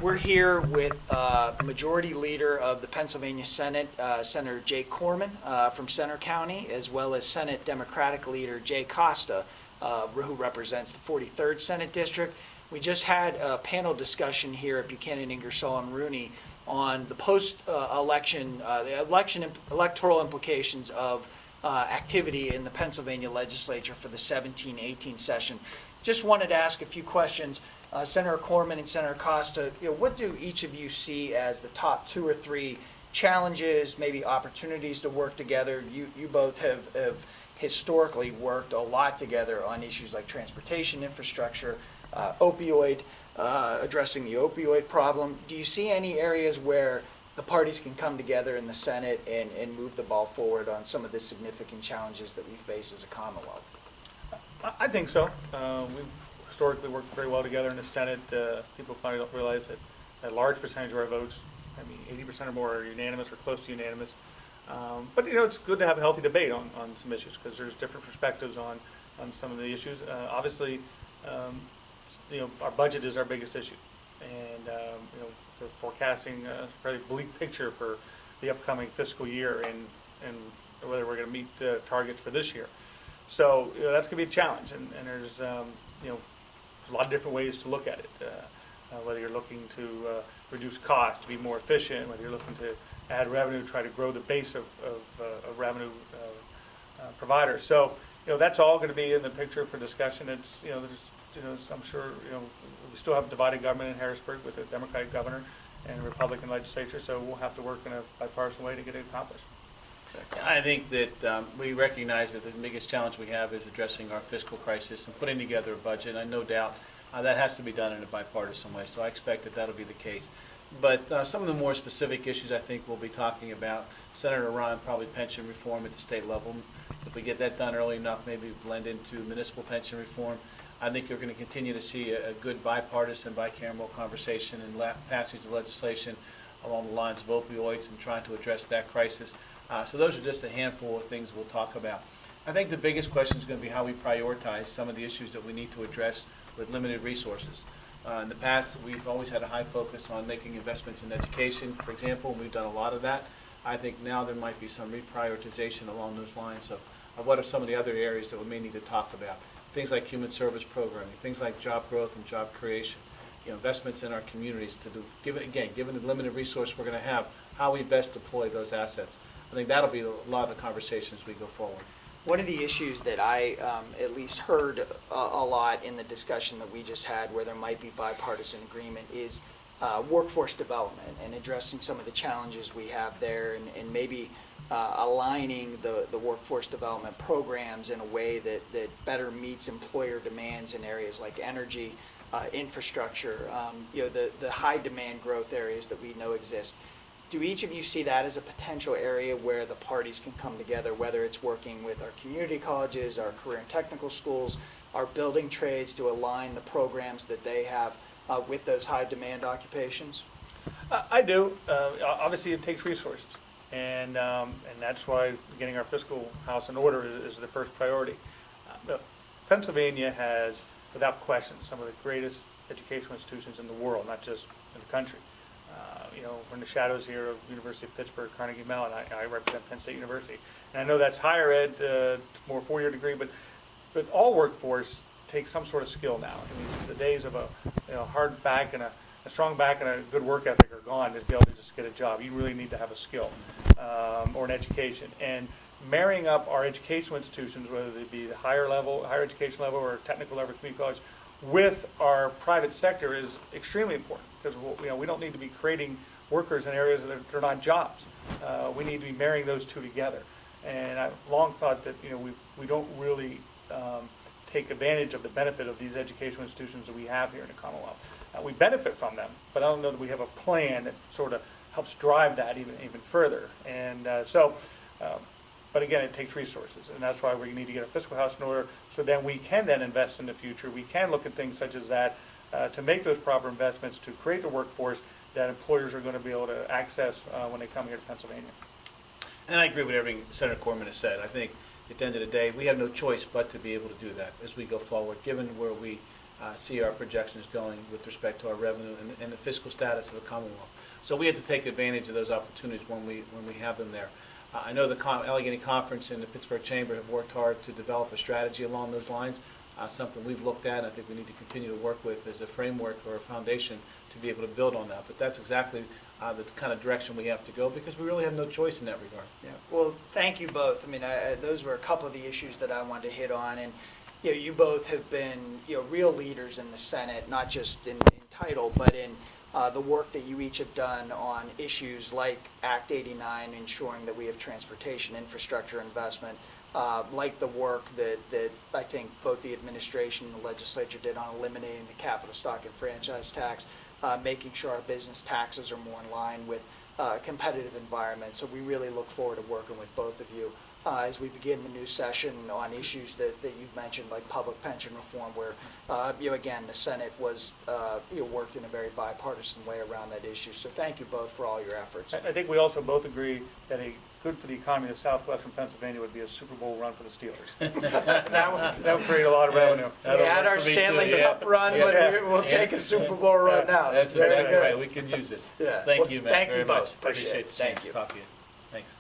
We're here with Majority Leader of the Pennsylvania Senate, Senator Jay Corman from Center County, as well as Senate Democratic Leader Jay Costa, who represents the 43rd Senate District. We just had a panel discussion here at Buchanan, Ingersoll, and Rooney on the post-election, electoral implications of activity in the Pennsylvania legislature for the 17-18 session. Just wanted to ask a few questions. Senator Corman and Senator Costa, what do each of you see as the top 2 or 3 challenges, maybe opportunities to work together? You both have historically worked a lot together on issues like transportation infrastructure, addressing the opioid problem. Do you see any areas where the parties can come together in the Senate and move the ball forward on some of the significant challenges that we face as a Commonwealth? I think so. We've historically worked very well together in the Senate. People finally don't realize that a large percentage of our votes, 80% or more, are unanimous or close to unanimous. But it's good to have a healthy debate on some issues because there's different perspectives on some of the issues. Obviously, our budget is our biggest issue, and we're forecasting a fairly bleak picture for the upcoming fiscal year and whether we're going to meet the targets for this year. So that's going to be a challenge, and there's a lot of different ways to look at it. Whether you're looking to reduce costs, to be more efficient, whether you're looking to add revenue, try to grow the base of revenue providers. So that's all going to be in the picture for discussion. It's I'm sure we still have divided government in Harrisburg with a Democratic governor and a Republican legislature, so we'll have to work in a bipartisan way to get it accomplished. I think that we recognize that the biggest challenge we have is addressing our fiscal crisis and putting together a budget. And no doubt that has to be done in a bipartisan way, so I expect that that'll be the case. But some of the more specific issues I think we'll be talking about, Senator Ron, probably pension reform at the state level. If we get that done early enough, maybe blend into municipal pension reform. I think you're going to continue to see a good bipartisan, bicameral conversation and passage of legislation along the lines of opioids and trying to address that crisis. So those are just a handful of things we'll talk about. I think the biggest question is going to be how we prioritize some of the issues that we need to address with limited resources. In the past, we've always had a high focus on making investments in education, for example, and we've done a lot of that. I think now there might be some reprioritization along those lines of what are some of the other areas that we may need to talk about. Things like human service programming, things like job growth and job creation, investments in our communities to do, given the limited resource we're going to have, how we best deploy those assets. I think that'll be a lot of the conversations as we go forward. One of the issues that I at least heard a lot in the discussion that we just had where there might be bipartisan agreement is workforce development and addressing some of the challenges we have there and maybe aligning the workforce development programs in a way that better meets employer demands in areas like energy, infrastructure, the high demand growth areas that we know exist. Do each of you see that as a potential area where the parties can come together, whether it's working with our community colleges, our career and technical schools, our building trades to align the programs that they have with those high demand occupations? I do. Obviously, it takes resources, and that's why getting our fiscal house in order is the first priority. Pennsylvania has, without question, some of the greatest educational institutions in the world, not just in the country. We're in the shadows here of University of Pittsburgh, Carnegie Mellon. I represent Penn State University. And I know that's higher ed, more 4-year degree, but all workforce takes some sort of skill now. The days of a hard back and a strong back and a good work ethic are gone to be able to just get a job. You really need to have a skill or an education. And marrying up our educational institutions, whether they be the higher education level or technical level community college, with our private sector is extremely important because we don't need to be creating workers in areas that are not jobs. We need to be marrying those two together. And I've long thought that we don't really take advantage of the benefit of these educational institutions that we have here in the Commonwealth. We benefit from them, but I don't know that we have a plan that sort of helps drive that even further. And but again, it takes resources, and that's why we need to get a fiscal house in order so then we can then invest in the future. We can look at things such as that to make those proper investments to create the workforce that employers are going to be able to access when they come here to Pennsylvania. And I agree with everything Senator Corman has said. I think at the end of the day, we have no choice but to be able to do that as we go forward, given where we see our projections going with respect to our revenue and the fiscal status of the Commonwealth. So we have to take advantage of those opportunities when we have them there. I know the Allegheny Conference and the Pittsburgh Chamber have worked hard to develop a strategy along those lines, something we've looked at, and I think we need to continue to work with as a framework or a foundation to be able to build on that. But that's exactly the kind of direction we have to go, because we really have no choice in that regard. Yeah. Well, thank you both. I mean, those were a couple of the issues that I wanted to hit on, and you both have been real leaders in the Senate, not just in title, but in the work that you each have done on issues like Act 89, ensuring that we have transportation infrastructure investment, like the work that I think both the administration and the legislature did on eliminating the capital stock and franchise tax, making sure our business taxes are more in line with competitive environment. So we really look forward to working with both of you as we begin the new session on issues that you've mentioned, like public pension reform, where, again, the Senate was, worked in a very bipartisan way around that issue. So thank you both for all your efforts. I think we also both agree that a good for the economy of southwestern Pennsylvania would be a Super Bowl run for the Steelers. that would create a lot of revenue. We had our Stanley Cup run, but we'll take a Super Bowl run now. That's exactly right. We can use it. Yeah. Thank Well, you, Matt, thank you very both. much. Appreciate it. the Thank chance you. to talk to you. Thanks.